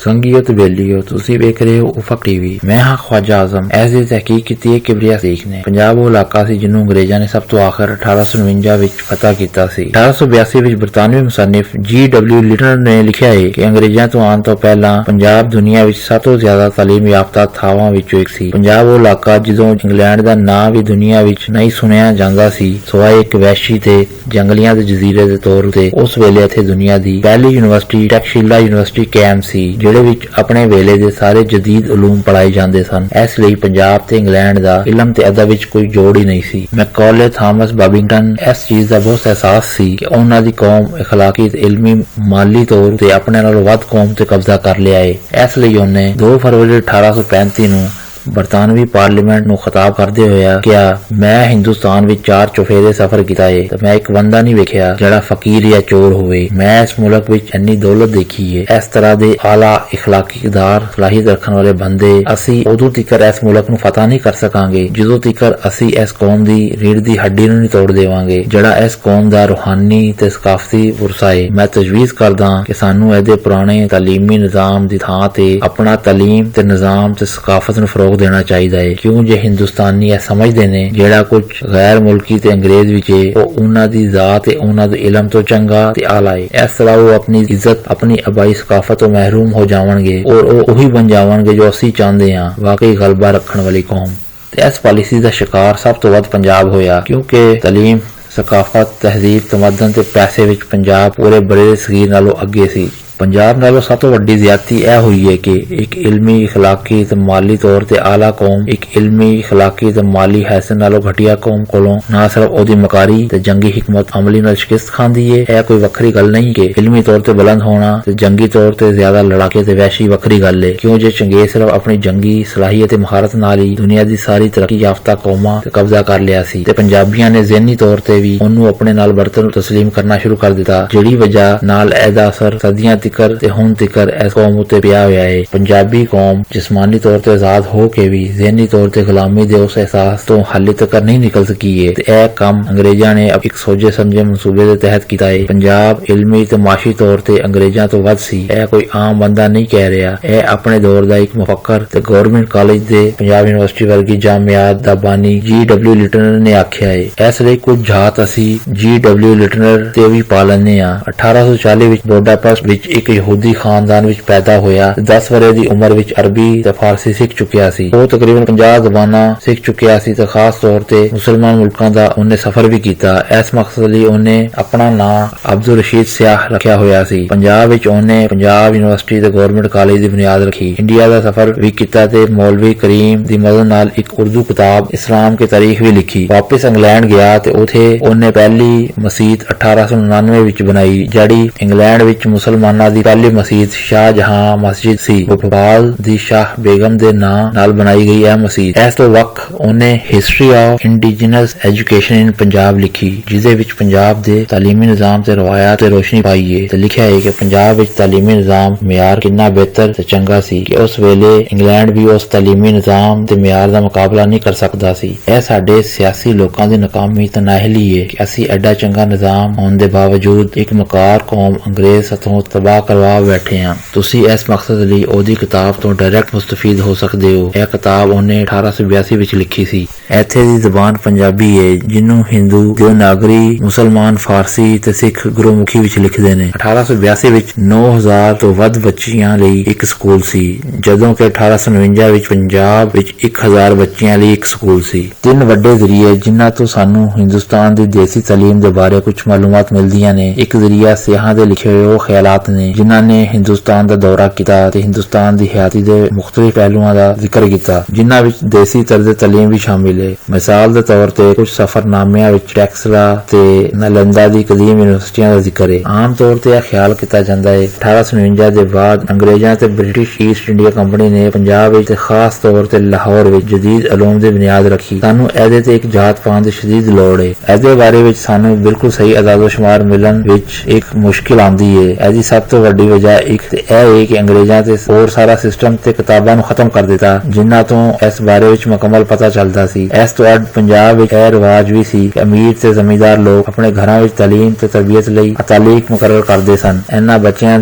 ਸੰਗੀਓ ਤੇ ਬੇਲੀਓ, ਤੁਸੀਂ ਵੇਖ ਰਹੇ ਹੋ ਉਫਕ ਟੀਵੀ। ਮੈਂ ਹਾਂ ख्वाजा आजम। ਇਸ ਦੀ ਤਹਿਕੀਕ ਕੀਤੀ ਹੈ ਕਿਬਰਿਆ ਸ਼ੇਖ ਨੇ। ਪੰਜਾਬ ਉਹ ਇਲਾਕਾ ਸੀ ਜਿਹਨੂੰ ਅੰਗਰੇਜ਼ਾਂ ਨੇ ਸਭ ਤੋਂ ਆਖਰ 1849 ਵਿੱਚ ਫਤਹ ਕੀਤਾ ਸੀ। 1882 ਵਿੱਚ ਬਰਤਾਨਵੀ ਮੁਸੰਨਿਫ G.W. ਲਿਟਨਰ ਨੇ ਲਿਖਿਆ ਹੈ ਕਿ ਅੰਗਰੇਜ਼ਾਂ ਤੋਂ ਆਉਣ ਤੋਂ ਪਹਿਲਾਂ ਪੰਜਾਬ ਦੁਨੀਆ ਵਿੱਚ ਸਭ ਤੋਂ ਜ਼ਿਆਦਾ ਤਾਲੀਮ ਯਾਫਤਾ ਥਾਵਾਂ ਵਿੱਚੋਂ ਇੱਕ ਸੀ। ਪੰਜਾਬ ਉਹ ਇਲਾਕਾ ਜਦੋਂ ਇੰਗਲੈਂਡ ਦਾ ਨਾਂ ਵੀ ਦੁਨੀਆ ਵਿੱਚ ਨਹੀਂ ਸੁਣਿਆ ਜਾਂਦਾ ਸੀ, ਸਿਵਾਏ ਇੱਕ ਵਹਿਸ਼ੀ ਤੇ ਜੰਗਲੀਆਂ ਦੇ ਜਜ਼ੀਰੇ ਦੇ ਤੌਰ ਤੇ, ਉਸ ਵੇਲੇ ਇੱਥੇ ਦੁਨੀਆ ਦੀ ਪਹਿਲੀ ਯੂਨੀਵਰਸਿਟੀ ਤਕਸ਼ੀਲਾ ਯੂਨੀਵਰਸਿਟੀ ਕਾਇਮ ਸੀ, ਜਿਹੜੇ ਵਿੱਚ ਆਪਣੇ ਵੇਲੇ ਦੇ ਸਾਰੇ ਜਦੀਦ ਉਲੂਮ ਪੜ੍ਹਾਏ ਜਾਂਦੇ ਸਨ। ਇਸ ਲਈ ਪੰਜਾਬ ਤੇ ਇੰਗਲੈਂਡ ਦਾ ਇਲਮ ਤੇ ਅਦਬ ਵਿੱਚ ਕੋਈ ਜੋੜ ਹੀ ਨਹੀਂ ਸੀ। ਮੈਕੌਲੇ ਥਾਮਸ ਬਾਬਿੰਗਟਨ ਇਸ ਚੀਜ਼ ਦਾ ਬਹੁਤ ਅਹਿਸਾਸ ਸੀ ਕਿ ਉਹਨਾਂ ਦੀ ਕੌਮ ਇਖਲਾਕੀ ਤੇ ਇਲਮੀ ਮਾਲੀ ਤੌਰ ਤੇ ਆਪਣੇ ਨਾਲੋਂ ਵੱਧ ਕੌਮ ਤੇ ਕਬਜ਼ਾ ਕਰ ਲਿਆ ਹੈ। ਇਸ ਲਈ ਉਹਨੇ 2 ਫਰਵਰੀ 1835 ਨੂੰ ਬਰਤਾਨਵੀ ਪਾਰਲੀਮੈਂਟ ਨੂੰ ਖਿਤਾਬ ਕਰਦੇ ਹੋਇਆ ਕਿਹਾ, ਮੈਂ ਹਿੰਦੁਸਤਾਨ ਵਿੱਚ 4 ਚੁਫੇਰੇ ਸਫ਼ਰ ਕੀਤਾ ਹੈ ਤੇ ਮੈਂ ਇੱਕ ਬੰਦਾ ਨਹੀਂ ਵੇਖਿਆ ਜਿਹੜਾ ਫਕੀਰ ਜਾਂ ਚੋਰ ਹੋਵੇ। ਮੈਂ ਇਸ ਮੁਲਕ ਵਿੱਚ ਇੰਨੀ ਦੌਲਤ ਦੇਖੀ ਹੈ। ਇਸ ਤਰ੍ਹਾਂ ਦੇ ਆਲਾ ਇਖਲਾਕੀ ਇਕਦਾਰ ਸਲਾਹੀਅਤ ਰੱਖਣ ਵਾਲੇ ਬੰਦੇ ਅਸੀਂ ਉਦੋਂ ਤੀਕਰ ਇਸ ਮੁਲਕ ਨੂੰ ਫਤਹ ਨਹੀਂ ਕਰ ਸਕਾਂਗੇ ਜਦੋਂ ਤੀਕਰ ਅਸੀਂ ਇਸ ਕੌਮ ਦੀ ਰੀੜ੍ਹ ਦੀ ਹੱਡੀ ਨੂੰ ਨਹੀਂ ਤੋੜ ਦੇਵਾਂਗੇ, ਜਿਹੜਾ ਇਸ ਕੌਮ ਦਾ ਰੂਹਾਨੀ ਤੇ ਸਕਾਫਤੀ ਵਿਰਸਾ ਹੈ। ਮੈਂ ਤਜਵੀਜ਼ ਕਰਦਾ ਕਿ ਸਾਨੂੰ ਇਹਦੇ ਪੁਰਾਣੇ ਤਾਲੀਮੀ ਨਿਜ਼ਾਮ ਦੀ ਥਾਂ ਤੇ ਆਪਣਾ ਤਾਲੀਮ ਤੇ ਨਿਜ਼ਾਮ ਤੇ ਸਕਾਫਤ ਨੂੰ ਫਰੋਗ ਦੇਣਾ ਚਾਹੀਦਾ ਹੈ, ਕਿਉਂ ਜੇ ਹਿੰਦੁਸਤਾਨੀ ਇਹ ਸਮਝਦੇ ਨੇ ਜਿਹੜਾ ਕੁਝ ਗੈਰ ਮੁਲਕੀ ਤੇ ਅੰਗਰੇਜ਼ ਵਿੱਚ ਹੈ ਉਹ ਉਹਨਾਂ ਦੀ ਜ਼ਾਤ ਤੇ ਉਹਨਾਂ ਦੇ ਇਲਮ ਤੋਂ ਚੰਗਾ ਤੇ ਆਲਾ ਹੈ। ਇਸ ਤਰ੍ਹਾਂ ਉਹ ਆਪਣੀ ਇੱਜ਼ਤ ਆਪਣੀ ਆਬਾਈ ਸਕਾਫਤ ਤੋਂ ਮਹਿਰੂਮ ਹੋ ਜਾਵਣਗੇ ਔਰ ਉਹ ਉਹੀ ਬਣ ਜਾਵਣਗੇ ਜੋ ਅਸੀਂ ਚਾਹੁੰਦੇ ਹਾਂ, ਵਾਕਈ ਗਲਬਾ ਰੱਖਣ ਵਾਲੀ ਕੌਮ। ਤੇ ਇਸ ਪਾਲਿਸੀ ਦਾ ਸ਼ਿਕਾਰ ਸਭ ਤੋਂ ਵੱਧ ਪੰਜਾਬ ਹੋਇਆ, ਕਿਉਂਕਿ ਤਾਲੀਮ ਸਕਾਫਤ ਤਹਿਜ਼ੀਬ ਤਮਦਨ ਤੇ ਪੈਸੇ ਵਿੱਚ ਪੰਜਾਬ ਪੂਰੇ ਬਰੇ ਸਗੀਰ ਨਾਲੋਂ ਅੱਗੇ ਸੀ। ਪੰਜਾਬ ਨਾਲੋਂ ਸਭ ਤੋਂ ਵੱਡੀ ਜ਼ਿਆਦਤੀ ਇਹ ਹੋਈ ਹੈ ਕਿ ਇੱਕ ਇਲਮੀ ਇਖਲਾਕੀ ਤੇ ਮਾਲੀ ਤੌਰ ਤੇ ਆਲਾ ਕੌਮ ਇੱਕ ਇਲਮੀ ਇਖਲਾਕੀ ਤੇ ਮਾਲੀ ਹੈਸੀਅਤ ਨਾਲੋਂ ਘਟੀਆ ਕੌਮ ਕੋਲੋਂ ਨਾ ਸਿਰਫ ਉਹਦੀ ਮਕਾਰੀ ਤੇ ਜੰਗੀ ਹਕਮਤ ਅਮਲੀ ਨਾਲ ਸ਼ਿਕਸਤ ਖਾਂਦੀ ਹੈ। ਇਹ ਕੋਈ ਵੱਖਰੀ ਗੱਲ ਨਹੀਂ ਕਿ ਇਲਮੀ ਤੌਰ ਤੇ ਬੁਲੰਦ ਹੋਣਾ ਤੇ ਜੰਗੀ ਤੌਰ ਤੇ ਜ਼ਿਆਦਾ ਲੜਾਕੇ ਤੇ ਵਹਿਸ਼ੀ ਵੱਖਰੀ ਗੱਲ ਹੈ, ਕਿਉਂ ਜੇ ਚੰਗੇਜ਼ ਸਿਰਫ ਆਪਣੀ ਜੰਗੀ ਸਲਾਹੀਅਤ ਤੇ ਮਹਾਰਤ ਨਾਲ ਹੀ ਦੁਨੀਆ ਦੀ ਸਾਰੀ ਤਰੱਕੀ ਯਾਫਤਾ ਕੌਮਾਂ ਤੇ ਕਬਜ਼ਾ ਕਰ ਲਿਆ ਸੀ ਤੇ ਪੰਜਾਬੀਆਂ ਨੇ ਜ਼ਿਹਨੀ ਤੌਰ ਤੇ ਵੀ ਉਹਨੂੰ ਆਪਣੇ ਨਾਲ ਬਰਤਨ ਨੂੰ ਤਸਲੀਮ ਕਰਨਾ ਸ਼ੁਰੂ ਕਰ ਦਿੱਤਾ, ਜਿਹੜੀ ਵਜ੍ਹਾ ਨਾਲ ਇਹਦਾ ਅਸਰ ਸਦੀਆਂ ਤੇ ਹੁਣ ਤੀਕਰ ਇਸ ਕੌਮ ਉੱਤੇ ਪਿਆ ਹੋਇਆ ਹੈ। ਪੰਜਾਬੀ ਕੌਮ ਜਿਸਮਾਨੀ ਤੌਰ ਤੇ ਆਜ਼ਾਦ ਹੋ ਕੇ ਵੀ ਜ਼ਿਹਨੀ ਤੌਰ ਤੇ ਗੁਲਾਮੀ ਦੇ ਉਸ ਅਹਿਸਾਸ ਤੋਂ ਹਾਲੇ ਤੱਕ ਨਹੀਂ ਨਿਕਲ ਸਕੀ ਹੈ ਤੇ ਇਹ ਕੰਮ ਅੰਗਰੇਜ਼ਾਂ ਨੇ ਇੱਕ ਸੋਚੇ ਸਮਝੇ ਮਨਸੂਬੇ ਦੇ ਤਹਿਤ ਕੀਤਾ ਹੈ। ਪੰਜਾਬ ਇਲਮੀ ਤੇ ਮਾਸ਼ੀ ਤੌਰ ਤੇ ਅੰਗਰੇਜ਼ਾਂ ਤੋਂ ਵੱਧ ਸੀ। ਇਹ ਕੋਈ ਆਮ ਬੰਦਾ ਨਹੀਂ ਕਹਿ ਰਿਹਾ, ਇਹ ਆਪਣੇ ਦੌਰ ਦਾ ਇੱਕ ਮੁਫੱਕਰ ਤੇ ਗਵਰਨਮੈਂਟ ਕਾਲਜ ਦੇ ਪੰਜਾਬ ਯੂਨੀਵਰਸਿਟੀ ਵਰਗੀ ਜਾਮਿਆਤ ਦਾ ਬਾਨੀ G.W. ਲਿਟਨਰ ਨੇ ਆਖਿਆ ਹੈ। ਇਸ ਲਈ ਕੁਝ ਜਾਤ ਅਸੀਂ G.W. ਲਿਟਨਰ ਤੇ ਵੀ ਪਾ ਲੈਂਦੇ ਹਾਂ। 1840 ਵਿੱਚ ਬੁਡਾਪੈਸਟ ਵਿੱਚ ਇੱਕ ਯਹੂਦੀ ਖਾਨਦਾਨ ਵਿੱਚ ਪੈਦਾ ਹੋਇਆ। 10 ਵਰ੍ਹੇ ਦੀ ਉਮਰ ਵਿੱਚ ਅਰਬੀ ਤੇ ਫਾਰਸੀ ਸਿੱਖ ਚੁੱਕਿਆ ਸੀ। ਉਹ ਤਕਰੀਬਨ 50 ਜ਼ਬਾਨਾਂ ਸਿੱਖ ਚੁੱਕਿਆ ਸੀ ਤੇ ਖਾਸ ਤੌਰ ਤੇ ਮੁਸਲਮਾਨ ਮੁਲਕਾਂ ਦਾ ਉਹਨੇ ਸਫ਼ਰ ਵੀ ਕੀਤਾ। ਇਸ ਮਕਸਦ ਲਈ ਉਹਨੇ ਆਪਣਾ ਨਾਂ ਅਬਦੁਲ ਰਸ਼ੀਦ ਸਿਆਹ ਰੱਖਿਆ ਹੋਇਆ ਸੀ। ਪੰਜਾਬ ਵਿੱਚ ਉਹਨੇ ਪੰਜਾਬ ਯੂਨੀਵਰਸਿਟੀ ਤੇ ਗਵਰਨਮੈਂਟ ਕਾਲਜ ਦੀ ਬੁਨਿਆਦ ਰੱਖੀ। ਇੰਡੀਆ ਦਾ ਸਫ਼ਰ ਵੀ ਕੀਤਾ ਤੇ ਮੌਲਵੀ ਕਰੀਮ ਦੀ ਮਦਦ ਨਾਲ ਇੱਕ ਉਰਦੂ ਕਿਤਾਬ ਇਸਲਾਮ ਕੀ ਤਾਰੀਖ ਵੀ ਲਿਖੀ। ਵਾਪਿਸ ਇੰਗਲੈਂਡ ਗਿਆ ਤੇ ਉਥੇ ਉਹਨੇ ਪਹਿਲੀ ਮਸਜਿਦ 1899 ਵਿੱਚ ਬਣਾਈ, ਜਿਹੜੀ ਇੰਗਲੈਂਡ ਵਿੱਚ ਮੁਸਲਮਾਨਾਂ ਦੀ ਪਹਿਲੀ ਮਸਜਿਦ ਸ਼ਾਹਜਹਾਂ ਮਸਜਿਦ ਸੀ। ਭੋਪਾਲ ਦੀ ਸ਼ਾਹ ਬੇਗਮ ਦੇ ਨਾਂ ਨਾਲ ਬਣਾਈ ਗਈ ਇਹ ਮਸਜਿਦ। ਇਸ ਤੋਂ ਵੱਖ ਉਹਨੇ ਹਿਸਟਰੀ ਆਫ ਇੰਡੀਜੀਨਸ ਐਜੂਕੇਸ਼ਨ ਇਨ ਪੰਜਾਬ ਲਿਖੀ, ਜਿਹਦੇ ਵਿੱਚ ਪੰਜਾਬ ਦੇ ਤਾਲੀਮੀ ਨਿਜ਼ਾਮ ਤੇ ਰਵਾਇਤ ਤੇ ਰੋਸ਼ਨੀ ਪਾਈ ਹੈ ਤੇ ਲਿਖਿਆ ਹੈ ਕਿ ਪੰਜਾਬ ਵਿੱਚ ਤਾਲੀਮੀ ਨਿਜ਼ਾਮ ਮਿਆਰ ਕਿੰਨਾ ਬਿਹਤਰ ਤੇ ਚੰਗਾ ਸੀ ਕਿ ਉਸ ਵੇਲੇ ਇੰਗਲੈਂਡ ਵੀ ਉਸ ਤਾਲੀਮੀ ਨਿਜ਼ਾਮ ਤੇ ਮਿਆਰ ਦਾ ਮੁਕਾਬਲਾ ਨਹੀਂ ਕਰ ਸਕਦਾ ਸੀ। ਇਹ ਸਾਡੇ ਸਿਆਸੀ ਲੋਕਾਂ ਦੀ ਨਾਕਾਮੀ ਤੇ ਨਾਹਲੀ ਹੈ ਕਿ ਅਸੀਂ ਐਡਾ ਚੰਗਾ ਨਿਜ਼ਾਮ ਹੋਣ ਦੇ ਬਾਵਜੂਦ ਇੱਕ ਮਕਾਰ ਕੌਮ ਅੰਗਰੇਜ਼ ਹੱਥੋਂ ਤਬਾਹ ਕਰਵਾ ਬੈਠੇ ਹਾਂ। ਤੁਸੀਂ ਇਸ ਮਕਸਦ ਲਈ ਉਹਦੀ ਕਿਤਾਬ ਤੋਂ ਡਾਇਰੈਕਟ ਮੁਸਤਫੀਦ ਹੋ ਸਕਦੇ ਹੋ। ਇਹ ਕਿਤਾਬ ਉਹਨੇ 1882 ਵਿੱਚ ਲਿਖੀ ਸੀ। ਇੱਥੇ ਦੀ ਜ਼ਬਾਨ ਪੰਜਾਬੀ ਹੈ, ਜਿਹਨੂੰ ਹਿੰਦੂ, ਦੇਵਨਾਗਰੀ, ਮੁਸਲਮਾਨ ਫਾਰਸੀ ਤੇ ਸਿੱਖ ਗੁਰਮੁਖੀ ਵਿੱਚ ਲਿਖਦੇ ਨੇ। 1882 ਵਿੱਚ 9000 ਤੋਂ ਵੱਧ ਬੱਚਿਆਂ ਲਈ ਇੱਕ ਸਕੂਲ ਸੀ, ਜਦੋਂ ਕਿ 1849 ਵਿੱਚ ਪੰਜਾਬ ਵਿੱਚ 1000 ਬੱਚਿਆਂ ਲਈ ਇੱਕ ਸਕੂਲ ਸੀ। 3 ਵੱਡੇ ਜ਼ਰੀਏ ਜਿਨ੍ਹਾਂ ਤੋਂ ਸਾਨੂੰ ਹਿੰਦੁਸਤਾਨ ਦੀ ਦੇਸੀ ਤਾਲੀਮ ਦੇ ਬਾਰੇ ਕੁਝ ਮਾਲੂਮਾਤ ਮਿਲਦੀਆਂ ਨੇ। ਇੱਕ ਜ਼ਰੀਆ ਸਿਆਹਾਂ ਦੇ ਲਿਖੇ ਹੋਏ ਉਹ ਖਿਆਲਾਤ ਨੇ ਜਿਨ੍ਹਾਂ ਨੇ ਹਿੰਦੁਸਤਾਨ ਦਾ ਦੌਰਾ ਕੀਤਾ ਤੇ ਹਿੰਦੁਸਤਾਨ ਦੀ ਹਯਾਤੀ ਦੇ ਮੁਖਤਲਿਫ ਪਹਿਲੂਆਂ ਦਾ ਜ਼ਿਕਰ ਕੀਤਾ, ਜਿਨ੍ਹਾਂ ਵਿੱਚ ਦੇਸੀ ਤਰਜ਼ ਤਾਲੀਮ ਵੀ ਸ਼ਾਮਿਲ ਹੈ। ਮਿਸਾਲ ਦੇ ਤੌਰ ਤੇ ਕੁਝ ਸਫ਼ਰਨਾਮਿਆਂ ਵਿੱਚ ਟੈਕਸਲਾ ਤੇ ਨਾਲੰਦਾ ਦੀ ਕਦੀਮ ਯੂਨੀਵਰਸਿਟੀਆਂ ਦਾ ਜ਼ਿਕਰ ਹੈ। ਆਮ ਤੌਰ ਤੇ ਇਹ ਖਿਆਲ ਕੀਤਾ ਜਾਂਦਾ ਹੈ 1849 ਦੇ ਬਾਅਦ ਅੰਗਰੇਜ਼ਾਂ ਤੇ ਬ੍ਰਿਟਿਸ਼ ਈਸਟ ਇੰਡੀਆ ਕੰਪਨੀ ਨੇ ਪੰਜਾਬ ਵਿੱਚ ਤੇ ਖਾਸ ਤੌਰ ਤੇ ਲਾਹੌਰ ਵਿੱਚ ਜਦੀਦ ਉਲੂਮ ਦੀ ਬੁਨਿਆਦ ਰੱਖੀ। ਸਾਨੂੰ ਇਹਦੇ ਤੇ ਇੱਕ ਜਾਤ ਪਾਉਣ ਦੀ ਸ਼ਦੀਦ ਲੋੜ ਹੈ। ਇਹਦੇ ਬਾਰੇ ਵਿੱਚ ਸਾਨੂੰ ਬਿਲਕੁਲ ਸਹੀ ਅਦਾਦੋ ਸ਼ੁਮਾਰ ਮਿਲਣ ਵਿੱਚ ਇੱਕ ਮੁਸ਼ਕਿਲ ਆਉਂਦੀ ਹੈ। ਇਹਦੀ ਸਭ ਤੋਂ ਵੱਡੀ ਵਜ੍ਹਾ ਇੱਕ ਤੇ ਇਹ ਹੈ ਕਿ ਅੰਗਰੇਜ਼ਾਂ ਤੇ ਹੋਰ ਸਾਰਾ ਸਿਸਟਮ ਤੇ ਕਿਤਾਬਾਂ ਨੂੰ ਖਤਮ ਕਰ ਦਿੱਤਾ, ਜਿਨ੍ਹਾਂ ਤੋਂ ਇਸ ਬਾਰੇ ਵਿੱਚ ਮੁਕੰਮਲ ਪਤਾ ਚੱਲਦਾ ਸੀ। ਇਸ ਤੋਂ ਅੱਡ ਪੰਜਾਬ ਵਿੱਚ ਇਹ ਰਿਵਾਜ ਵੀ ਸੀ ਕਿ ਅਮੀਰ ਤੇ ਜ਼ਮੀਂਦਾਰ ਲੋਕ ਆਪਣੇ ਘਰਾਂ ਵਿੱਚ ਤਾਲੀਮ ਤੇ ਤਰਬੀਅਤ ਲਈ ਅਤਾਲੀਕ ਮੁਕਰਰ ਕਰਦੇ ਸਨ। ਇਹਨਾਂ ਬੱਚਿਆਂ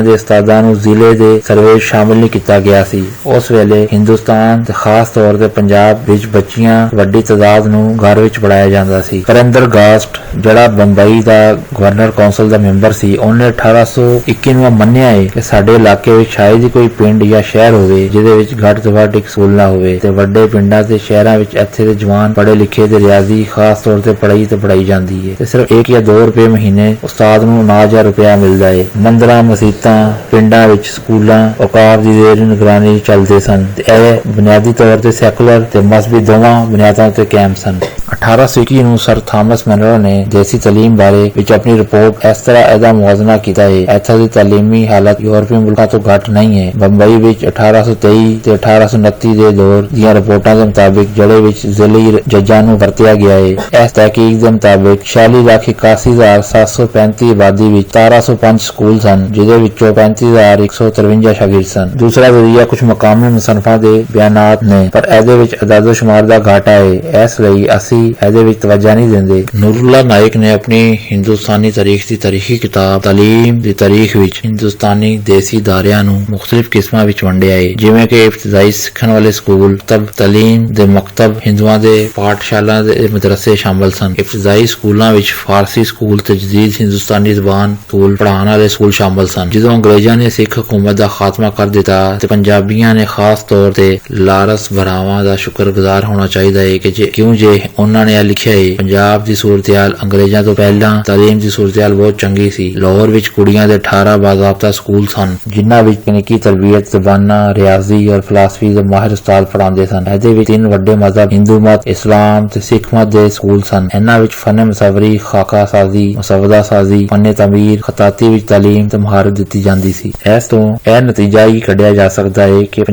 ਦੇ ਉਸਤਾਦਾਂ ਨੂੰ ਜ਼ਿਲ੍ਹੇ ਦੇ ਸਰਵੇ ਵਿੱਚ ਸ਼ਾਮਿਲ ਨਹੀਂ ਕੀਤਾ ਗਿਆ ਸੀ। ਉਸ ਵੇਲੇ ਹਿੰਦੁਸਤਾਨ ਤੇ ਖਾਸ ਤੌਰ ਤੇ ਪੰਜਾਬ ਵਿੱਚ ਬੱਚੀਆਂ ਵੱਡੀ ਤਾਦਾਦ ਨੂੰ ਘਰ ਵਿੱਚ ਪੜਾਇਆ ਜਾਂਦਾ ਸੀ। ਪਰੰਦਰਗਾਸਟ ਜਿਹੜਾ ਬੰਬਈ ਦਾ ਗਵਰਨਰ ਕੌਂਸਲ ਦਾ ਮੈਂਬਰ ਸੀ, ਉਹਨੇ 1821 ਨੂੰ ਮੰਨਿਆ ਹੈ ਕਿ ਸਾਡੇ ਇਲਾਕੇ ਵਿੱਚ ਸ਼ਾਇਦ ਹੀ ਕੋਈ ਪਿੰਡ ਜਾਂ ਸ਼ਹਿਰ ਹੋਵੇ ਜਿਹਦੇ ਵਿੱਚ ਘੱਟ ਤੋਂ ਘੱਟ ਇੱਕ ਸਕੂਲ ਨਾ ਹੋਵੇ ਤੇ ਵੱਡੇ ਪਿੰਡਾਂ ਤੇ ਸ਼ਹਿਰਾਂ ਵਿੱਚ ਇੱਥੇ ਦੇ ਜਵਾਨ ਪੜ੍ਹੇ ਲਿਖੇ ਤੇ ਰਿਆਜ਼ੀ ਖਾਸ ਤੌਰ ਤੇ ਪੜਾਈ ਜਾਂਦੀ ਹੈ ਤੇ ਸਿਰਫ 1 ਜਾਂ 2 ਰੁਪਏ ਮਹੀਨੇ ਉਸਤਾਦ ਨੂੰ ਅਨਾਜ ਜਾਂ ਰੁਪਇਆ ਮਿਲਦਾ ਹੈ। ਮੰਦਰਾਂ, ਮਸੀਤਾਂ, ਪਿੰਡਾਂ ਵਿੱਚ ਸਕੂਲਾਂ ਔਕਾਫ ਦੀ ਜ਼ੇਰ ਨਿਗਰਾਨੀ ਚੱਲਦੇ ਸਨ ਤੇ ਇਹ ਬੁਨਿਆਦੀ ਤੌਰ ਤੇ ਸੈਕੂਲਰ ਤੇ ਮਜ਼ਹਬੀ ਦੋਵਾਂ ਬੁਨਿਆਦਾਂ ਤੇ ਕਾਇਮ ਸਨ। 1821 ਨੂੰ ਸਰ ਥਾਮਸ ਮਨਰੋ ਨੇ ਦੇਸੀ ਤਾਲੀਮ ਬਾਰੇ ਵਿੱਚ ਆਪਣੀ ਰਿਪੋਰਟ ਇਸ ਤਰ੍ਹਾਂ ਇਹਦਾ ਮੁਆਜ਼ਨਾ ਕੀਤਾ ਹੈ। ਇੱਥੋਂ ਦੀ ਤਾਲੀਮੀ ਹਾਲਤ ਯੂਰਪੀ ਮੁਲਕਾਂ ਤੋਂ ਘੱਟ ਨਹੀਂ ਹੈ। ਬੰਬਈ ਵਿੱਚ 1823 ਤੇ 1829 ਦੇ ਦੌਰ ਦੀਆਂ ਰਿਪੋਰਟਾਂ ਦੇ ਮੁਤਾਬਿਕ ਜਿਹੜੇ ਵਿੱਚ ਜ਼ਿਲ੍ਹੀ ਜੱਜਾਂ ਨੂੰ ਵਰਤਿਆ ਗਿਆ ਹੈ। ਇਸ ਤਹਿਕੀਕ ਦੇ ਮੁਤਾਬਿਕ 46,81,735 ਆਬਾਦੀ ਵਿੱਚ 1705 ਸਕੂਲ ਸਨ, ਜਿਹਦੇ ਵਿੱਚੋਂ 35,153 ਸ਼ਾਗਿਰਦ ਸਨ। ਦੂਸਰਾ ਜ਼ਰੀਆ ਕੁਝ ਮਕਾਮੀ ਮੁਸੰਨਫਾਂ ਦੇ ਬਿਆਨਾਤ ਨੇ, ਪਰ ਇਹਦੇ ਵਿੱਚ ਅਦਾਦੋ ਸ਼ੁਮਾਰ ਦਾ ਘਾਟਾ ਹੈ, ਇਸ ਲਈ ਅਸੀਂ ਇਹਦੇ ਵਿੱਚ ਤਵੱਜਾ ਨਹੀਂ ਦਿੰਦੇ। ਨੂਰੁੱਲਾ ਨਾਇਕ ਨੇ ਆਪਣੀ ਹਿੰਦੁਸਤਾਨੀ ਤਾਰੀਖ ਦੀ ਤਾਰੀਖੀ ਕਿਤਾਬ ਤਾਲੀਮ ਦੀ ਤਾਰੀਖ ਵਿੱਚ ਹਿੰਦੁਸਤਾਨੀ ਦੇਸੀ ਅਦਾਰਿਆਂ ਨੂੰ ਮੁਖਤਲਿਫ ਕਿਸਮਾਂ ਵਿੱਚ ਵੰਡਿਆ ਹੈ, ਜਿਵੇਂ ਕਿ ਇਬਤਦਾਈ ਸਿੱਖਣ ਵਾਲੇ ਸਕੂਲ, ਤਾਲੀਮ ਦੇ ਮਕਤਬ, ਹਿੰਦੂਆਂ ਦੇ ਪਾਠਸ਼ਾਲਾ ਦੇ ਮਦਰਸੇ ਸ਼ਾਮਲ ਸਨ। ਇਬਤਦਾਈ ਸਕੂਲਾਂ ਵਿੱਚ ਫਾਰਸੀ ਸਕੂਲ ਤੇ ਜਦੀਦ ਹਿੰਦੁਸਤਾਨੀ ਜ਼ਬਾਨ ਸਕੂਲ ਪੜ੍ਹਾਉਣ ਵਾਲੇ ਸਕੂਲ ਸ਼ਾਮਲ ਸਨ। ਜਦੋਂ ਅੰਗਰੇਜ਼ਾਂ ਨੇ ਸਿੱਖ ਹਕੂਮਤ ਦਾ ਖਾਤਮਾ ਕਰ ਦਿੱਤਾ ਤੇ ਪੰਜਾਬੀਆਂ ਨੇ ਖਾਸ ਤੌਰ ਤੇ ਲਾਰਸ ਭਰਾਵਾਂ ਦਾ ਸ਼ੁਕਰਗੁਜ਼ਾਰ ਹੋਣਾ ਚਾਹੀਦਾ ਹੈ ਕਿ ਕਿਉਂ ਜੇ ਉਹਨਾਂ ਨੇ ਇਹ ਲਿਖਿਆ ਹੈ, ਪੰਜਾਬ ਦੀ ਸੂਰਤਿਆਲ ਅੰਗਰੇਜ਼ਾਂ ਤੋਂ ਪਹਿਲਾਂ ਤਾਲੀਮ ਦੀ ਸੂਰਤਿਆਲ ਬਹੁਤ ਚੰਗੀ ਸੀ। ਲਾਹੌਰ ਵਿੱਚ ਕੁੜੀਆਂ ਦੇ 18 ਬਾਜ਼ਾਬਤਾ ਸਕੂਲ ਸਨ, ਜਿਨ੍ਹਾਂ ਵਿੱਚ ਤਕਨੀਕੀ ਤਰਬੀਅਤ, ਜ਼ਬਾਨਾਂ, ਰਿਆਜ਼ੀ ਔਰ ਫਲਸਫੀ ਦੇ ਮਾਹਿਰ ਉਸਤਾਦ ਪੜ੍ਹਾਉਂਦੇ ਸਨ। ਇਹਦੇ ਵਿੱਚ 3 ਵੱਡੇ ਮਜ਼ਹਬ ਹਿੰਦੂ ਮਤ, ਇਸਲਾਮ ਤੇ ਸਿੱਖ ਮਤ ਦੇ ਸਕੂਲ ਸਨ। ਇਹਨਾਂ ਵਿੱਚ ਫਨ ਮੁਸਵਰੀ, ਖਾਕਾ ਸਾਜ਼ੀ, ਮੁਸਵਦਾ ਸਾਜ਼ੀ, ਫਨ ਤਾਮੀਰ, ਖਤਾਤੀ ਵਿੱਚ ਤਾਲੀਮ ਤੇ ਮਹਾਰਤ ਦਿੱਤੀ ਜਾਂਦੀ ਸੀ। ਇਸ ਤੋਂ ਇਹ ਨਤੀਜਾ ਹੀ ਕੱਢਿਆ ਜਾ ਸਕਦਾ ਹੈ ਕਿ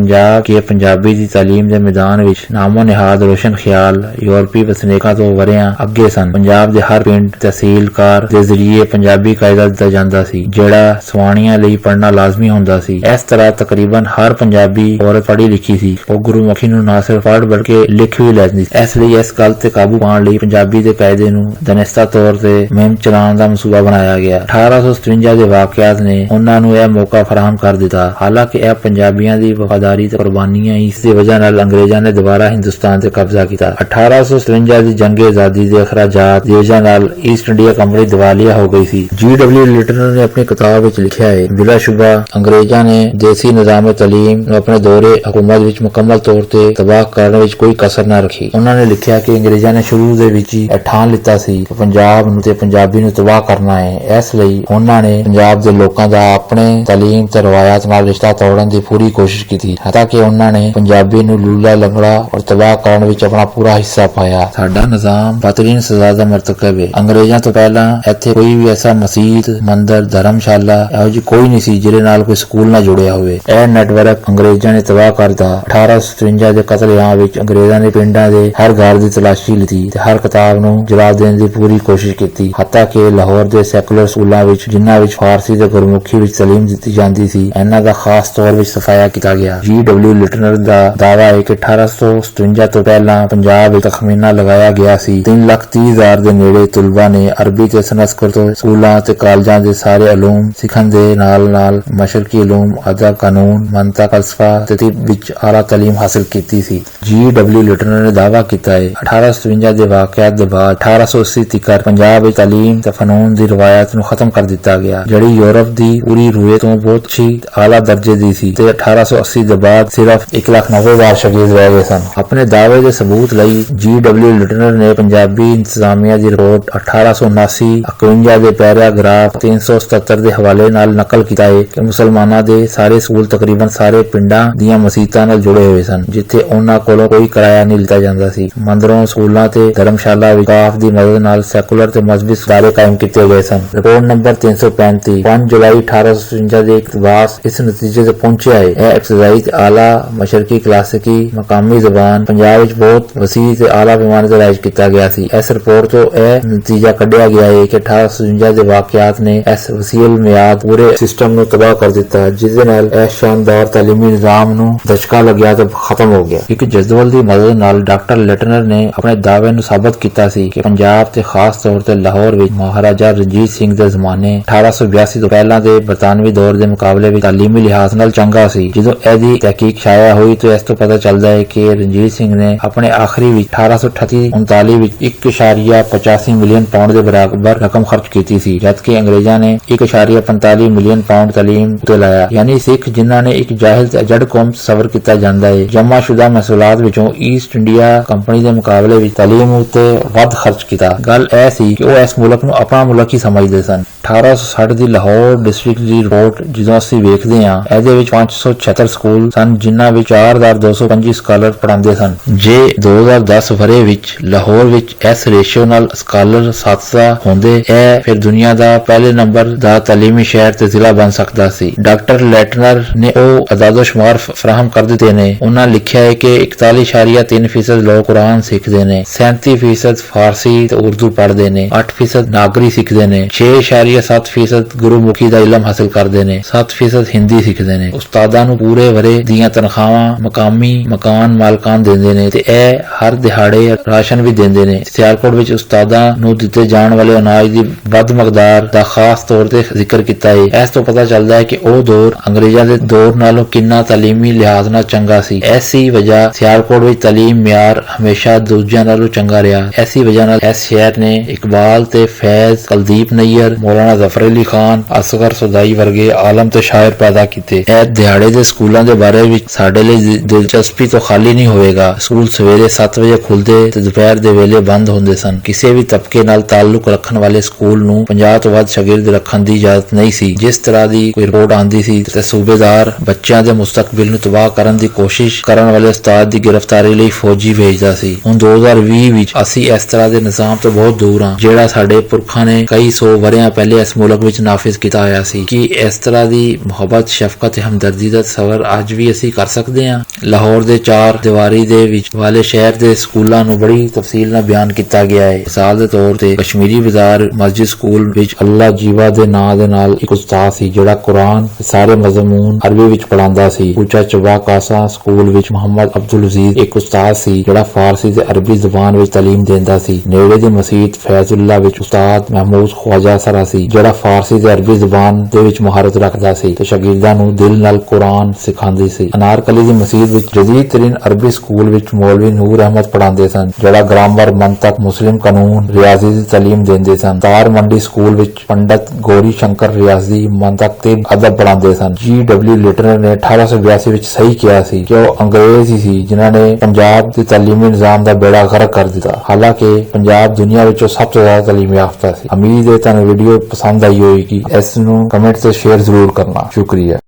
ਪੰਜਾਬੀ ਦੀ ਤਾਲੀਮ ਦੇ ਮੈਦਾਨ ਵਿੱਚ ਨਾਮੋ ਨਿਹਾਦ ਰੋਸ਼ਨ ਖਿਆਲ ਯੂਰਪੀ ਵਸਨੀਕਾਂ ਤੋਂ ਵਰਿਆਂ ਅੱਗੇ ਸਨ। ਪੰਜਾਬ ਦੇ ਹਰ ਪਿੰਡ ਤਹਿਸੀਲਕਾਰ ਦੇ ਜ਼ਰੀਏ ਪੰਜਾਬੀ ਕਾਇਦਾ ਦਿੱਤਾ ਜਾਂਦਾ ਸੀ, ਜਿਹੜਾ ਸਵਾਣੀਆਂ ਲਈ ਪੜ੍ਹਨਾ ਲਾਜ਼ਮੀ ਹੁੰਦਾ ਸੀ। ਇਸ ਤਰ੍ਹਾਂ ਤਕਰੀਬਨ ਹਰ ਪੰਜਾਬੀ ਔਰਤ ਪੜ੍ਹੀ ਲਿਖੀ ਸੀ। ਉਹ ਗੁਰਮੁਖੀ ਨੂੰ ਨਾ ਸਿਰਫ ਪੜ੍ਹ ਬਲਕਿ ਲਿਖ ਵੀ ਲੈਂਦੀ ਸੀ। ਇਸ ਲਈ ਇਸ ਗੱਲ ਤੇ ਕਾਬੂ ਪਾਉਣ ਲਈ ਪੰਜਾਬੀ ਦੇ ਕਾਇਦੇ ਨੂੰ ਦਨਿਸਤਾ ਤੌਰ ਤੇ ਮੁਹਿੰਮ ਚਲਾਉਣ ਦਾ ਮਸੂਬਾ ਬਣਾਇਆ ਗਿਆ। 1857 ਦੇ ਵਾਕਿਆਤ ਨੇ ਉਹਨਾਂ ਨੂੰ ਇਹ ਮੌਕਾ ਫਰਾਹਮ ਕਰ ਦਿੱਤਾ। ਹਾਲਾਂਕਿ ਇਹ ਪੰਜਾਬੀਆਂ ਦੀ ਵਫਾਦਾਰੀ ਤੇ ਕੁਰਬਾਨੀਆਂ ਹੀ ਇਸ ਦੀ ਵਜ੍ਹਾ ਨਾਲ ਅੰਗਰੇਜ਼ਾਂ ਨੇ ਦੁਬਾਰਾ ਹਿੰਦੁਸਤਾਨ ਤੇ ਕਬਜ਼ਾ ਕੀਤਾ। 1857 ਦੀ ਜੰਗ ਆਜ਼ਾਦੀ ਦੇ ਅਖਰਾਜਾਤ ਦੀ ਵਜ੍ਹਾ ਨਾਲ ਈਸਟ ਇੰਡੀਆ ਕੰਪਨੀ ਦਿਵਾਲੀਆ ਹੋ ਗਈ ਸੀ। G.W. ਲਿਟਨਰ ਨੇ ਆਪਣੀ ਕਿਤਾਬ ਵਿੱਚ ਲਿਖਿਆ ਹੈ, ਬਿਲਾਸ਼ੁਬਾ ਅੰਗਰੇਜ਼ਾਂ ਨੇ ਦੇਸੀ ਨਿਜ਼ਾਮ ਤਾਲੀਮ ਨੂੰ ਆਪਣੇ ਦੌਰੇ ਹਕੂਮਤ ਵਿੱਚ ਮੁਕੰਮਲ ਤੌਰ ਤੇ ਤਬਾਹ ਕਰਨ ਵਿੱਚ ਕੋਈ ਕਸਰ ਨਾ ਰੱਖੀ। ਉਹਨਾਂ ਨੇ ਲਿਖਿਆ ਕਿ ਅੰਗਰੇਜ਼ਾਂ ਨੇ ਸ਼ੁਰੂ ਦੇ ਵਿੱਚ ਹੀ ਠਾਣ ਲਿੱਤਾ ਸੀ ਕਿ ਪੰਜਾਬ ਨੂੰ ਤੇ ਪੰਜਾਬੀ ਨੂੰ ਤਬਾਹ ਕਰਨਾ ਹੈ। ਇਸ ਲਈ ਉਹਨਾਂ ਨੇ ਪੰਜਾਬ ਦੇ ਲੋਕਾਂ ਦਾ ਆਪਣੇ ਤਾਲੀਮ ਤੇ ਰਵਾਇਤ ਨਾਲ ਰਿਸ਼ਤਾ ਤੋੜਨ ਦੀ ਪੂਰੀ ਕੋਸ਼ਿਸ਼ ਕੀਤੀ, ਹੱਤਾ ਕਿ ਉਹਨਾਂ ਨੇ ਪੰਜਾਬੀ ਨੂੰ ਲੂਲਾ ਲੰਗੜਾ ਔਰ ਤਬਾਹ ਕਰਨ ਵਿੱਚ ਆਪਣਾ ਪੂਰਾ ਹਿੱਸਾ ਪਾਇਆ। ਸਾਡਾ ਨਿਜ਼ਾਮ ਬਦਤਰੀਨ ਸਜ਼ਾ ਦਾ ਮਰਤਕਬ ਹੈ। ਅੰਗਰੇਜ਼ਾਂ ਤੋਂ ਪਹਿਲਾਂ ਇੱਥੇ ਕੋਈ ਵੀ ਐਸਾ ਮਸਜਿਦ, ਮੰਦਰ, ਧਰਮਸ਼ਾਲਾ ਇਹੋ ਜਿਹੀ ਕੋਈ ਨਹੀਂ ਸੀ ਜਿਹਦੇ ਨਾਲ ਕੋਈ ਸਕੂਲ ਨਾ ਜੁੜਿਆ ਹੋਵੇ। ਇਹ ਨੈਟਵਰਕ ਅੰਗਰੇਜ਼ਾਂ ਨੇ ਤਬਾਹ ਕਰਦਾ। 1857 ਦੇ ਕਤਲੇਆਮ ਵਿੱਚ ਅੰਗਰੇਜ਼ਾਂ ਨੇ ਪਿੰਡਾਂ ਦੇ ਹਰ ਘਰ ਦੀ ਤਲਾਸ਼ੀ ਲਈ ਤੇ ਹਰ ਕਿਤਾਬ ਨੂੰ ਜਲਾ ਦੇਣ ਦੀ ਪੂਰੀ ਕੋਸ਼ਿਸ਼ ਕੀਤੀ, ਹੱਤਾ ਕਿ ਲਾਹੌਰ ਦੇ ਸੈਕੂਲਰ ਸਕੂਲਾਂ ਵਿੱਚ, ਜਿਨ੍ਹਾਂ ਵਿੱਚ ਫਾਰਸੀ ਤੇ ਗੁਰਮੁਖੀ ਵਿੱਚ ਤਾਲੀਮ ਦਿੱਤੀ ਜਾਂਦੀ ਸੀ, ਇਹਨਾਂ ਦਾ ਖਾਸ ਤੌਰ ਵਿੱਚ ਸਫਾਇਆ ਕੀਤਾ ਗਿਆ। G.W. ਲਿਟਨਰ ਦਾ ਦਾਅਵਾ ਹੈ ਕਿ 1857 ਤੋਂ ਪਹਿਲਾਂ ਪੰਜਾਬ ਵਿੱਚ ਤਖਮੀਨਾ ਲਗਾਇਆ ਗਿਆ ਸੀ 3,30,000 ਦੇ ਨੇੜੇ ਤੁਲਬਾ ਨੇ ਅਰਬੀ ਤੇ ਸੰਸਕ੍ਰਿਤ ਸਕੂਲਾਂ ਤੇ ਕਾਲਜਾਂ ਦੇ ਸਾਰੇ ਉਲੂਮ ਸਿੱਖਣ ਦੇ ਨਾਲ ਮਸ਼ਰਕੀ ਉਲੂਮ, ਅਦਬ, ਕਾਨੂੰਨ, ਮੰਤਕ, ਫਲਸਫਾ ਤੇ ਤਿਬ ਵਿੱਚ ਆਲਾ ਤਾਲੀਮ ਹਾਸਲ ਕੀਤੀ ਸੀ। G.W. ਲਿਟਨਰ ਨੇ ਦਾਅਵਾ ਕੀਤਾ ਹੈ 1857 ਦੇ ਵਾਕਿਆਤ ਦੇ ਬਾਅਦ 1880 ਤੱਕ ਪੰਜਾਬ ਵਿੱਚ ਤਾਲੀਮ ਤੇ ਫਨੂਨ ਦੀ ਰਵਾਇਤ ਨੂੰ ਖਤਮ ਕਰ ਦਿੱਤਾ ਗਿਆ, ਜਿਹੜੀ ਯੂਰਪ ਦੀ ਪੂਰੀ ਰੂਏ ਤੋਂ ਬਹੁਤ ਅੱਛੀ ਆਲਾ ਦਰਜੇ ਦੀ ਸੀ ਤੇ 1880 ਦੇ ਬਾਅਦ ਸਿਰਫ 1,90,000 ਸ਼ਾਗਿਰਦ ਰਹਿ ਗਏ ਸਨ। ਆਪਣੇ ਦਾਅਵੇ ਦੇ ਸਬੂਤ ਲਈ G.W. ਲਿਟਨਰ ਨੇ ਪੰਜਾਬੀ ਇੰਤਜ਼ਾਮੀਆ ਦੀ ਰਿਪੋਰਟ 1879-51 ਦੇ ਪੈਰਾਗ੍ਰਾਫ 377 ਦੇ ਹਵਾਲੇ ਨਾਲ ਨਕਲ ਕੀਤਾ ਹੈ ਕਿ ਮੁਸਲਮਾਨਾਂ ਦੇ ਸਾਰੇ ਸਕੂਲ ਤਕਰੀਬਨ ਸਾਰੇ ਪਿੰਡਾਂ ਦੀਆਂ ਮਸੀਤਾਂ ਨਾਲ ਜੁੜੇ ਹੋਏ ਸਨ, ਜਿੱਥੇ ਉਹਨਾਂ ਕੋਲੋਂ ਕੋਈ ਕਿਰਾਇਆ ਨਹੀਂ ਲਿੱਤਾ ਜਾਂਦਾ ਸੀ। ਮੰਦਰਾਂ, ਸਕੂਲਾਂ ਤੇ ਧਰਮਸ਼ਾਲਾ ਵਿੱਚ ਕਾਫ ਦੀ ਮਦਦ ਨਾਲ ਸੈਕੂਲਰ ਤੇ ਮਜ਼ਹਬੀ ਅਦਾਰੇ ਕਾਇਮ ਕੀਤੇ ਗਏ ਸਨ। ਰਿਪੋਰਟ ਨੰਬਰ 335 5 ਜੁਲਾਈ 1857 ਦੇ ਇਕਤਬਾਸ ਇਸ ਨਤੀਜੇ ਤੇ ਪਹੁੰਚਿਆ ਹੈ। ਇਹ ਇਬਤਦਾਈ ਤੇ ਆਲਾ, ਮਸ਼ਰਕੀ, ਕਲਾਸਿਕੀ, ਮਕਾਮੀ ਜ਼ਬਾਨ ਪੰਜਾਬ ਵਿੱਚ ਬਹੁਤ ਵਸੀਹ ਤੇ ਆਲਾ ਪੈਮਾਨੇ ਤੇ ਰਾਇਜ ਕੀਤਾ ਗਿਆ ਸੀ। ਇਸ ਰਿਪੋਰਟ ਤੋਂ ਇਹ ਨਤੀਜਾ ਕੱਢਿਆ ਗਿਆ ਹੈ ਕਿ 1857 ਦੇ ਵਾਕਿਆਤ ਨੇ ਇਸ ਇਸ ਵਸੀਲ ਮਿਆਦ ਪੂਰੇ ਸਿਸਟਮ ਨੂੰ ਤਬਾਹ ਕਰ ਦਿੱਤਾ, ਜਿਸ ਦੇ ਨਾਲ ਇਹ ਸ਼ਾਨਦਾਰ ਤਾਲੀਮੀ ਨਿਜ਼ਾਮ ਨੂੰ ਦਸ਼ਕਾ ਲੱਗਿਆ ਤੇ ਖਤਮ ਹੋ ਗਿਆ। ਇੱਕ ਜਦਵਲ ਦੀ ਮਦਦ ਨਾਲ ਡਾਕਟਰ ਲੈਟਨਰ ਨੇ ਆਪਣੇ ਦਾਅਵੇ ਨੂੰ ਸਾਬਤ ਕੀਤਾ ਸੀ ਕਿ ਪੰਜਾਬ ਤੇ ਖਾਸ ਤੌਰ ਤੇ ਲਾਹੌਰ ਵਿੱਚ ਮਹਾਰਾਜਾ ਰਣਜੀਤ ਸਿੰਘ ਦੇ ਜ਼ਮਾਨੇ 1882 ਤੋਂ ਪਹਿਲਾਂ ਦੇ ਬਰਤਾਨਵੀ ਦੌਰ ਦੇ ਮੁਕਾਬਲੇ ਵਿੱਚ ਤਾਲੀਮੀ ਲਿਹਾਜ਼ ਨਾਲ ਚੰਗਾ ਸੀ। ਜਦੋਂ ਇਹਦੀ ਤਹਿਕੀਕ ਸ਼ਾਇਆ ਹੋਈ ਤਾਂ ਇਸ ਤੋਂ ਪਤਾ ਚੱਲਦਾ ਹੈ ਕਿ ਰਣਜੀਤ ਸਿੰਘ ਨੇ ਆਪਣੇ ਆਖਰੀ ਵਿੱਚ 1838-39 ਵਿੱਚ 1.85 ਮਿਲੀਅਨ ਪਾਉਂਡ ਦੇ ਬਰਾਬਰ ਰਕਮ ਖਰਚ ਕੀਤੀ ਸੀ, ਜਦਕਿ ਅੰਗਰੇਜ਼ਾਂ ਨੇ 1.45 ਮਿਲੀਅਨ ਪਾਉਂਡ ਤਾਲੀਮ ਉੱਤੇ ਲਾਇਆ। ਯਾਨੀ ਸਿੱਖ ਜਿਨ੍ਹਾਂ ਨੇ ਇੱਕ ਜਾਹਿਲ ਤੇ ਜੜ ਕੌਮ ਸਬਰ ਕੀਤਾ ਜਾਂਦਾ ਹੈ, ਜਮ੍ਹਾਸ਼ੁਦਾ ਮਹਿਸੂਲਾਤ ਵਿੱਚੋਂ ਈਸਟ ਇੰਡੀਆ ਕੰਪਨੀ ਦੇ ਮੁਕਾਬਲੇ ਵਿੱਚ ਤਾਲੀਮ ਉੱਤੇ ਵੱਧ ਖਰਚ ਕੀਤਾ। ਗੱਲ ਇਹ ਸੀ ਕਿ ਉਹ ਇਸ ਮੁਲਕ ਨੂੰ ਆਪਣਾ ਮੁਲਕ ਹੀ ਸਮਝਦੇ ਸਨ। 1860 ਦੀ ਲਾਹੌਰ ਡਿਸਟ੍ਰਿਕਟ ਦੀ ਰਿਪੋਰਟ ਜਦੋਂ ਅਸੀਂ ਵੇਖਦੇ ਹਾਂ, ਇਹਦੇ ਵਿੱਚ 576 ਸਕੂਲ ਸਨ, ਜਿਨ੍ਹਾਂ ਵਿੱਚ 4225 ਸਕਾਲਰ ਪੜ੍ਹਾਉਂਦੇ ਸਨ। ਜੇ 2010 ਵਰੇ ਵਿੱਚ ਲਾਹੌਰ ਵਿੱਚ ਇਸ ਰੇਸ਼ੋ ਨਾਲ ਸਕਾਲਰ 7 ਹੁੰਦੇ, ਇਹ ਫਿਰ ਦੁਨੀਆ ਦਾ ਪਹਿਲੇ ਨੰਬਰ ਦਾ ਤਾਲੀਮੀ ਸ਼ਹਿਰ ਤੇ ਜ਼ਿਲ੍ਹਾ ਬਣ ਸਕਦਾ ਸੀ। ਡਾਕਟਰ ਲੈਟਨਰ ਨੇ ਉਹ ਅਦਾਦੋ-ਸ਼ੁਮਾਰ ਫਰਾਹਮ ਕਰ ਦਿੱਤੇ ਨੇ। ਉਹਨਾਂ ਲਿਖਿਆ ਹੈ ਕਿ 41.3% ਲੋਕ ਕੁਰਾਨ ਸਿੱਖਦੇ ਨੇ, 37% ਫਾਰਸੀ ਤੇ ਉਰਦੂ ਪੜ੍ਹਦੇ ਨੇ, 8% ਨਾਗਰੀ ਸਿੱਖਦੇ ਨੇ, 6.7% ਗੁਰਮੁਖੀ ਦਾ ਇਲਮ ਹਾਸਲ ਕਰਦੇ ਨੇ, 7% ਹਿੰਦੀ ਸਿੱਖਦੇ ਨੇ। ਉਸਤਾਦਾਂ ਨੂੰ ਪੂਰੇ ਵਰੇ ਦੀਆਂ ਤਨਖਾਹਾਂ ਮਕਾਮੀ ਮਕਾਨ ਮਾਲਕਾਨ ਦਿੰਦੇ ਨੇ ਤੇ ਇਹ ਹਰ ਦਿਹਾੜੇ ਰਾਸ਼ਨ ਵੀ ਦਿੰਦੇ ਨੇ। ਸਿਆਲਕੋਟ ਵਿੱਚ ਉਸਤਾਦਾਂ ਨੂੰ ਦਿੱਤੇ ਜਾਣ ਵਾਲੇ ਅਨਾਜ ਦੀ ਵੱਧ ਮਕਦਾਰ ਦਾ ਖਾਸ ਤੌਰ ਤੇ ਜ਼ਿਕਰ ਕੀਤਾ ਹੈ। ਇਸ ਤੋਂ ਪਤਾ ਚੱਲਦਾ ਹੈ ਕਿ ਉਹ ਦੌਰ ਅੰਗਰੇਜ਼ਾਂ ਦੇ ਦੌਰ ਨਾਲੋਂ ਕਿੰਨਾ ਤਾਲੀਮੀ ਲਿਹਾਜ਼ ਨਾਲ ਚੰਗਾ ਸੀ। ਐਸੀ ਵਜ੍ਹਾ ਸਿਆਲਕੋਟ ਵਿੱਚ ਤਾਲੀਮ ਮਿਆਰ ਹਮੇਸ਼ਾ ਦੂਜਿਆਂ ਨਾਲੋਂ ਚੰਗਾ ਰਿਹਾ। ਐਸੀ ਵਜ੍ਹਾ ਨਾਲ ਇਸ ਸ਼ਹਿਰ ਨੇ ਇਕਬਾਲ ਤੇ ਫੈਜ਼, ਕੁਲਦੀਪ ਨਈਅਰ, ਮੌਲਾਨਾ ਜ਼ਫਰ ਅਲੀ ਖਾਨ, ਅਸਗਰ ਸਦਾਈ ਵਰਗੇ ਆਲਮ ਤੇ ਸ਼ਾਇਰ ਪੈਦਾ ਕੀਤੇ। ਇਹ ਦਿਹਾੜੇ ਦੇ ਸਕੂਲਾਂ ਦੇ ਬਾਰੇ ਵਿੱਚ ਸਾਡੇ ਲਈ ਦਿਲਚਸਪੀ ਤੋਂ ਖਾਲੀ ਨਹੀਂ ਹੋਵੇਗਾ। ਸਕੂਲ ਸਵੇਰੇ 7 ਵਜੇ ਖੁੱਲਦੇ ਤੇ ਦੁਪਹਿਰ ਦੇ ਵੇਲੇ ਬੰਦ ਹੁੰਦੇ ਸਨ। ਕਿਸੇ ਵੀ ਤਬਕੇ ਨਾਲ ਤਾਲੁਕ ਰੱਖਣ ਵਾਲੇ ਸਕੂਲ ਨੂੰ 50 ਤੋਂ ਵੱਧ ਸ਼ਾਗਿਰਦ ਰੱਖਣ ਦੀ ਇਜਾਜ਼ਤ ਨਹੀਂ ਸੀ। ਜਿਸ ਤਰ੍ਹਾਂ ਦੀ ਕੋਈ ਰਿਪੋਰਟ ਆਂਦੀ ਸੀ ਤੇ ਸੂਬੇਦਾਰ ਬੱਚਿਆਂ ਦੇ ਮੁਸਤਕਬਲ ਨੂੰ ਤਬਾਹ ਕਰਨ ਦੀ ਕੋਸ਼ਿਸ਼ ਕਰਨ ਵਾਲੇ ਉਸਤਾਦ ਦੀ ਗ੍ਰਿਫਤਾਰੀ ਲਈ ਫੌਜੀ ਭੇਜਦਾ ਸੀ। ਹੁਣ 2020 ਵਿੱਚ ਅਸੀਂ ਇਸ ਤਰ੍ਹਾਂ ਦੇ ਨਿਜ਼ਾਮ ਤੋਂ ਬਹੁਤ ਦੂਰ ਹਾਂ, ਜਿਹੜਾ ਸਾਡੇ ਪੁਰਖਾਂ ਨੇ ਕਈ 100 ਵਰਿਆਂ ਪਹਿਲੇ ਇਸ ਮੁਲਕ ਵਿੱਚ ਨਾਫਿਜ਼ ਕੀਤਾ ਹੋਇਆ ਸੀ। ਕਿ ਇਸ ਤਰ੍ਹਾਂ ਦੀ ਮੁਹੱਬਤ, ਸ਼ਫਕਤ ਤੇ ਹਮਦਰਦੀ ਦਾ ਤਸੱਵੁਰ ਅੱਜ ਵੀ ਅਸੀਂ ਕਰ ਸਕਦੇ ਹਾਂ? ਲਾਹੌਰ ਦੇ 4 ਦੀਵਾਰੀ ਦੇ ਵਿੱਚ ਵਾਲੇ ਸ਼ਹਿਰ ਦੇ ਸਕੂਲਾਂ ਨੂੰ ਬੜੀ ਤਫਸੀਲ ਨਾਲ ਬਿਆਨ ਕੀਤਾ ਗਿਆ ਹੈ। ਮਿਸਾਲ ਦੇ ਤੌਰ ਤੇ ਕਸ਼ਮੀਰੀ ਬਾਜ਼ਾਰ ਮਸਜਿਦ ਸਕੂਲ ਵਿੱਚ ਅੱਲਾ ਜੀਵਾ ਦੇ ਨਾਂ ਦੇ ਨਾਲ ਇੱਕ ਉਸਤਾਦ ਸੀ, ਜਿਹੜਾ ਕੁਰਾਨ ਦੇ ਸਾਰੇ ਮਜ਼ਮੂਨ ਅਰਬੀ ਵਿੱਚ ਪੜ੍ਹਾਉਂਦਾ ਸੀ। ਉੱਚਾ ਚਬਾ ਕਾਸਾ ਸਕੂਲ ਵਿੱਚ ਮੁਹੰਮਦ ਅਬਦੁਲ ਅਜ਼ੀਜ਼ ਇੱਕ ਉਸਤਾਦ ਸੀ, ਜਿਹੜਾ ਫਾਰਸੀ ਤੇ ਅਰਬੀ ਜ਼ਬਾਨ ਵਿੱਚ ਤਾਲੀਮ ਦਿੰਦਾ ਸੀ। ਨੇੜੇ ਦੀ ਮਸਜਿਦ ਫੈਜ਼ੁੱਲਾ ਵਿੱਚ ਉਸਤਾਦ ਮਹਿਮੂਦ ਖਵਾਜਾ ਸਰਾ ਸੀ, ਜਿਹੜਾ ਫਾਰਸੀ ਤੇ ਅਰਬੀ ਜ਼ਬਾਨ ਦੇ ਵਿੱਚ ਮਹਾਰਤ ਰੱਖਦਾ ਸੀ ਤੇ ਸ਼ਾਗਿਰਦਾਂ ਨੂੰ ਦਿਲ ਨਾਲ ਕੁਰਾਨ ਸਿਖਾਉਂਦੇ ਸੀ। ਅਨਾਰਕਲੀ ਦੀ ਮਸਜਿਦ ਵਿੱਚ ਜਦੀਦ ਤਰੀਨ ਅਰਬੀ ਸਕੂਲ ਵਿੱਚ ਮੌਲਵੀ ਨੂਰ ਅਹਿਮਦ ਪੜ੍ਹਾਉਂਦੇ ਸਨ, ਜਿਹੜਾ ਗ੍ਰਾਮਰ, ਮੰਤਕ, ਮੁਸਲਿਮ ਕਾਨੂੰਨ, ਰਿਆਜ਼ੀ ਦੀ ਤਾਲੀਮ ਦਿੰਦੇ ਸਨ। ਤਾਰ ਮੰਡੀ ਸਕੂਲ ਵਿੱਚ ਪੰਡਤ ਗੌਰੀ ਸ਼ੰਕਰ ਰਿਆਜ਼ੀ, ਮੰਤਕ ਤੇ ਅਦਬ ਪੜ੍ਹਾਉਂਦੇ ਸਨ। G.W. ਲਿਟਨਰ ਨੇ 1882 ਵਿੱਚ ਸਹੀ ਕਿਹਾ ਸੀ ਕਿ ਉਹ ਅੰਗਰੇਜ਼ ਹੀ ਸੀ ਜਿਨ੍ਹਾਂ ਨੇ ਪੰਜਾਬ ਦੇ ਤਾਲੀਮੀ ਨਿਜ਼ਾਮ ਦਾ ਬੇੜਾ ਗਰਕ ਕਰ ਦਿੱਤਾ। ਹਾਲਾਂਕਿ ਪੰਜਾਬ ਦੁਨੀਆ ਵਿੱਚੋਂ ਸਭ ਤੋਂ ਜ਼ਿਆਦਾ ਤਾਲੀਮ ਯਾਫਤਾ ਸੀ। ਉਮੀਦ ਹੈ ਤੁਹਾਨੂੰ ਵੀਡੀਓ ਪਸੰਦ ਆਈ ਹੋਵੇਗੀ। ਇਸ ਨੂੰ ਕਮੈਂਟ ਤੇ ਸ਼ੇਅਰ ਜ਼ਰੂਰ ਕਰਨਾ। ਸ਼ੁਕਰੀਆ।